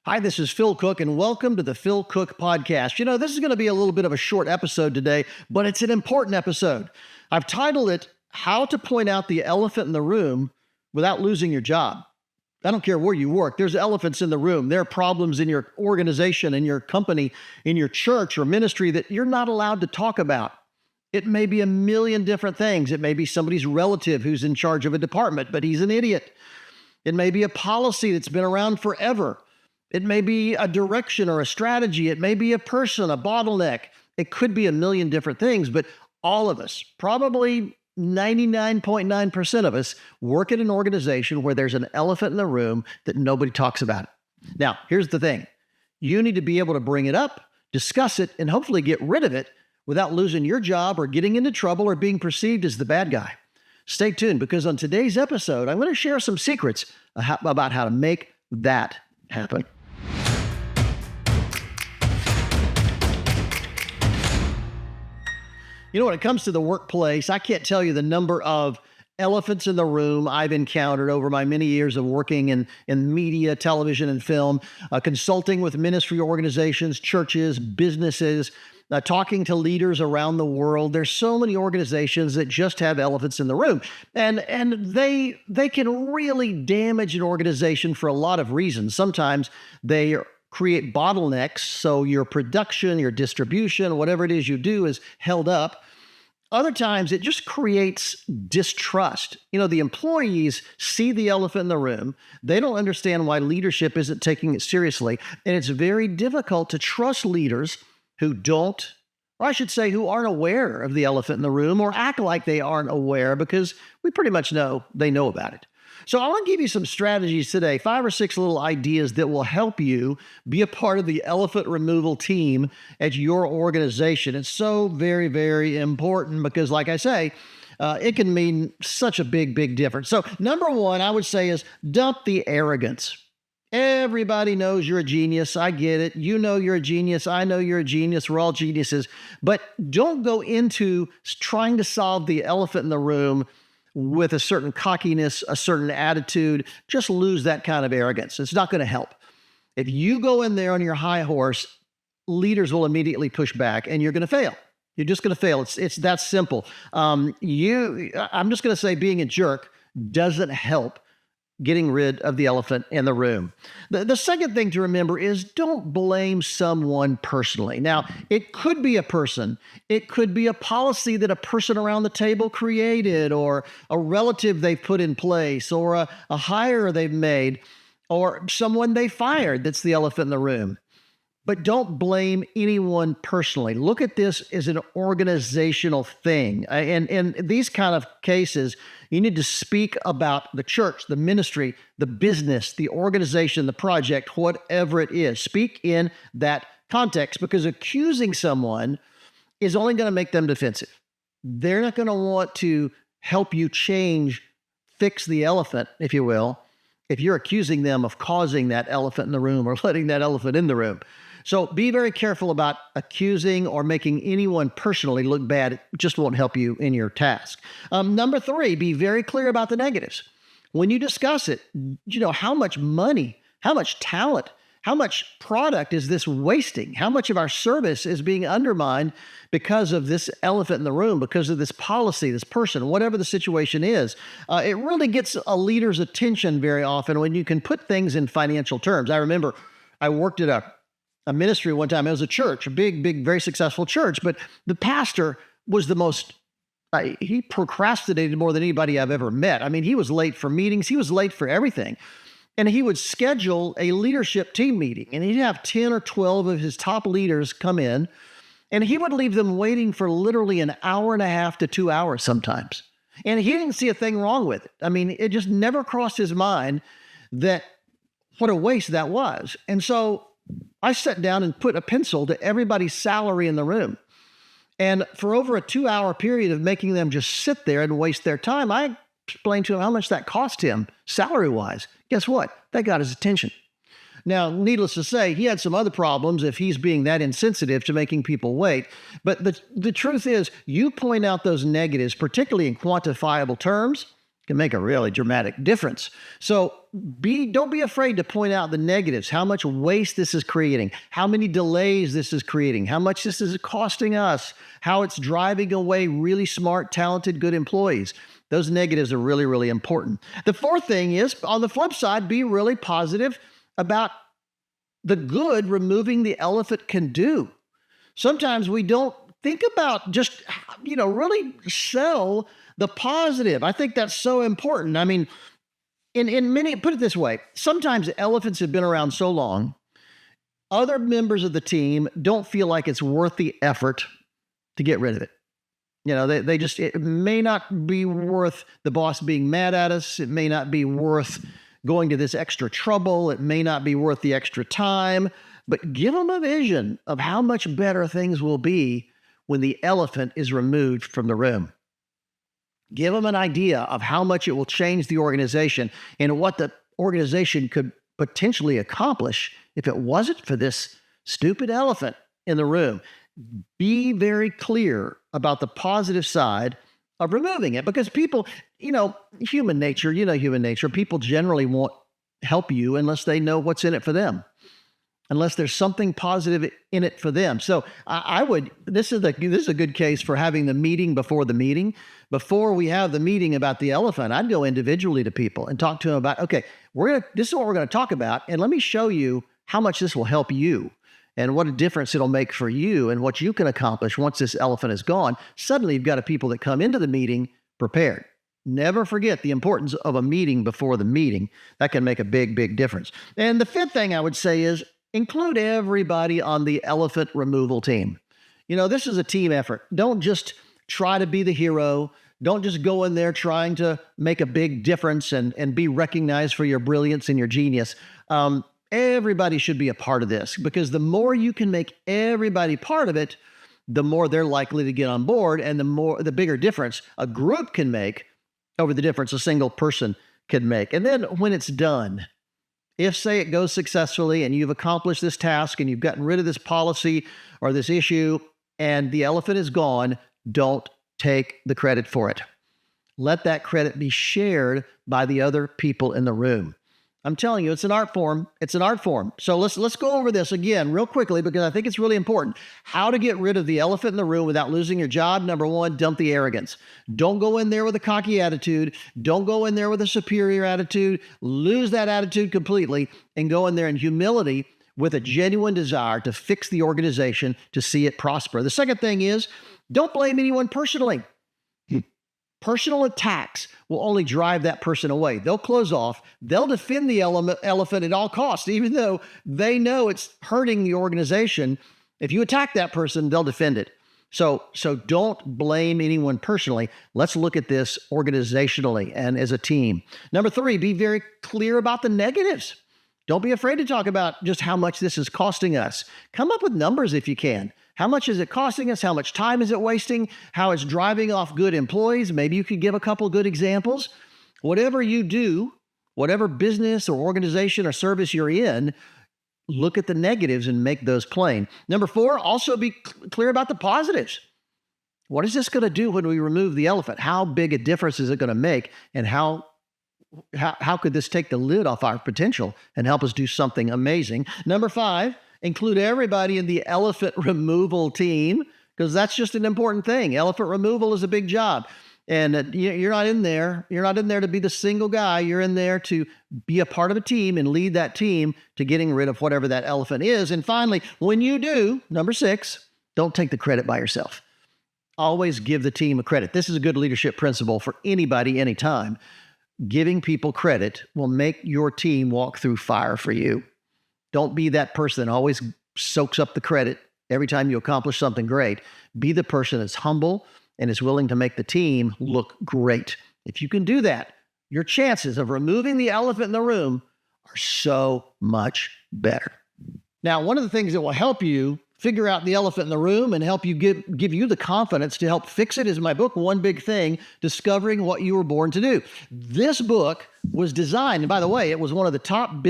Hi, this is Phil Cooke, and welcome to the Phil Cooke Podcast. This is going to be a little bit of a short episode today, but it's an important episode. I've titled it, How to Point Out the Elephant in the Room Without Losing Your Job. I don't care where you work. There's elephants in the room. There are problems in your organization, in your company, in your church or ministry that you're not allowed to talk about. It may be a million different things. It may be somebody's relative who's in charge of a department, but he's an idiot. It may be a policy that's been around forever. It may be a direction or a strategy. It may be a person, a bottleneck. It could be a million different things, but all of us, probably 99.9% of us, work at an organization where there's an elephant in the room that nobody talks about. Now, here's the thing. You need to be able to bring it up, discuss it, and hopefully get rid of it without losing your job or getting into trouble or being perceived as the bad guy. Stay tuned, because on today's episode, I'm going to share some secrets about how to make that happen. When it comes to the workplace, I can't tell you the number of elephants in the room I've encountered over my many years of working in media, television, and film, consulting with ministry organizations, churches, businesses, talking to leaders around the world. There's so many organizations that just have elephants in the room. And they can really damage an organization for a lot of reasons. Sometimes they create bottlenecks, so your production, your distribution, whatever it is you do is held up. Other times it just creates distrust. The employees see the elephant in the room. They don't understand why leadership isn't taking it seriously. And it's very difficult to trust leaders who don't, or I should say, who aren't aware of the elephant in the room or act like they aren't aware, because we pretty much know they know about it. So I want to give you some strategies today, 5 or 6 little ideas that will help you be a part of the elephant removal team at your organization. It's so very, very important because, like I say, it can mean such a big, big difference. So number one, I would say, is dump the arrogance. Everybody knows you're a genius. I get it. You know you're a genius. I know you're a genius. We're all geniuses. But don't go into trying to solve the elephant in the room with a certain cockiness, a certain attitude. Just lose that kind of arrogance. It's not going to help. If you go in there on your high horse, leaders will immediately push back and you're going to fail. You're just going to fail. It's that simple. I'm just going to say being a jerk doesn't help getting rid of the elephant in the room. The second thing to remember is don't blame someone personally. Now, it could be a person. It could be a policy that a person around the table created, or a relative they've put in place, or a hire they've made, or someone they fired that's the elephant in the room. But don't blame anyone personally. Look at this as an organizational thing. And in these kind of cases, you need to speak about the church, the ministry, the business, the organization, the project, whatever it is. Speak in that context, because accusing someone is only going to make them defensive. They're not going to want to help you fix the elephant, if you will, if you're accusing them of causing that elephant in the room or letting that elephant in the room. So be very careful about accusing or making anyone personally look bad. It just won't help you in your task. Number 3, be very clear about the negatives. When you discuss it, how much money, how much talent, how much product is this wasting? How much of our service is being undermined because of this elephant in the room, because of this policy, this person, whatever the situation is? It really gets a leader's attention very often when you can put things in financial terms. I remember I worked at a ministry one time. It was a church, a big, very successful church, but the pastor was he procrastinated more than anybody I've ever met. I mean, he was late for meetings. He was late for everything. And he would schedule a leadership team meeting, and he'd have 10 or 12 of his top leaders come in, and he would leave them waiting for literally an hour and a half to 2 hours sometimes. And he didn't see a thing wrong with it. I mean, it just never crossed his mind that what a waste that was. And so I sat down and put a pencil to everybody's salary in the room. And for over a 2-hour period of making them just sit there and waste their time, I explained to him how much that cost him salary-wise. Guess what? That got his attention. Now, needless to say, he had some other problems if he's being that insensitive to making people wait. But the truth is, you point out those negatives, particularly in quantifiable terms, can make a really dramatic difference. So don't be afraid to point out the negatives, how much waste this is creating, how many delays this is creating, how much this is costing us, how it's driving away really smart, talented, good employees. Those negatives are really, really important. The fourth thing is, on the flip side, be really positive about the good removing the elephant can do. Sometimes we don't think about just, really sell the positive. I think that's so important. I mean, in many, put it this way, sometimes elephants have been around so long, other members of the team don't feel like it's worth the effort to get rid of it. They just, it may not be worth the boss being mad at us. It may not be worth going to this extra trouble. It may not be worth the extra time, but give them a vision of how much better things will be when the elephant is removed from the room. Give them an idea of how much it will change the organization and what the organization could potentially accomplish if it wasn't for this stupid elephant in the room. Be very clear about the positive side of removing it, because people, human nature, people generally won't help you unless they know what's in it for them, unless there's something positive in it for them. So this is a good case for having the meeting before the meeting. Before we have the meeting about the elephant, I'd go individually to people and talk to them about, okay, this is what we're going to talk about, and let me show you how much this will help you and what a difference it'll make for you and what you can accomplish once this elephant is gone. Suddenly, you've got a people that come into the meeting prepared. Never forget the importance of a meeting before the meeting. That can make a big, big difference. And the fifth thing I would say is include everybody on the elephant removal team. This is a team effort. Don't just try to be the hero. Don't just go in there trying to make a big difference and be recognized for your brilliance and your genius. Everybody should be a part of this, because the more you can make everybody part of it, the more they're likely to get on board, and the bigger difference a group can make over the difference a single person can make. And then when it's done, if, say, it goes successfully and you've accomplished this task and you've gotten rid of this policy or this issue and the elephant is gone, don't take the credit for it. Let that credit be shared by the other people in the room. I'm telling you, it's an art form. It's an art form. So let's go over this again real quickly, because I think it's really important. How to get rid of the elephant in the room without losing your job. Number one, dump the arrogance. Don't go in there with a cocky attitude. Don't go in there with a superior attitude. Lose that attitude completely and go in there in humility with a genuine desire to fix the organization, to see it prosper. The second thing is, don't blame anyone personally. Personal attacks will only drive that person away. They'll close off. They'll defend the elephant at all costs, even though they know it's hurting the organization. If you attack that person, they'll defend it. So don't blame anyone personally. Let's look at this organizationally and as a team. Number three, be very clear about the negatives. Don't be afraid to talk about just how much this is costing us. Come up with numbers if you can. How much is it costing us? How much time is it wasting? How it's driving off good employees? Maybe you could give a couple good examples. Whatever you do, whatever business or organization or service you're in, look at the negatives and make those plain. Number four, also be clear about the positives. What is this going to do when we remove the elephant? How big a difference is it going to make? And how could this take the lid off our potential and help us do something amazing? Number five, include everybody in the elephant removal team, because that's just an important thing. Elephant removal is a big job. And you're not in there. You're not in there to be the single guy. You're in there to be a part of a team and lead that team to getting rid of whatever that elephant is. And finally, when you do, number six, don't take the credit by yourself. Always give the team a credit. This is a good leadership principle for anybody, anytime. Giving people credit will make your team walk through fire for you. Don't be that person that always soaks up the credit every time you accomplish something great. Be the person that's humble and is willing to make the team look great. If you can do that, your chances of removing the elephant in the room are so much better. Now, one of the things that will help you figure out the elephant in the room and help you give you the confidence to help fix it is my book, One Big Thing, Discovering What You Were Born to Do. This book was designed, and by the way, it was one of the top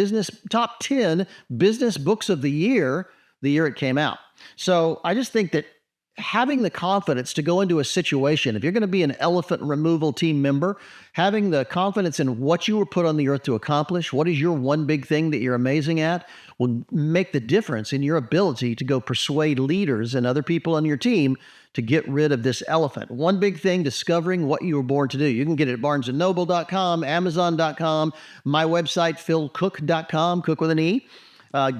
10 business books of the year it came out. So I just think that having the confidence to go into a situation, if you're going to be an elephant removal team member, having the confidence in what you were put on the earth to accomplish, what is your one big thing that you're amazing at, will make the difference in your ability to go persuade leaders and other people on your team to get rid of this elephant. One big thing, discovering what you were born to do. You can get it at barnesandnoble.com, amazon.com, my website, philcooke.com, Cook with an E.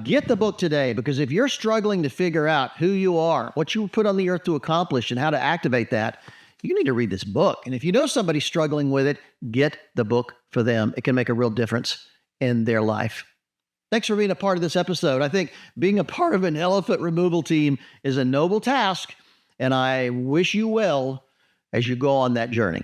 Get the book today, because if you're struggling to figure out who you are, what you were put on the earth to accomplish, and how to activate that, you need to read this book. And if you know somebody struggling with it, get the book for them. It can make a real difference in their life. Thanks for being a part of this episode. I think being a part of an elephant removal team is a noble task, and I wish you well as you go on that journey.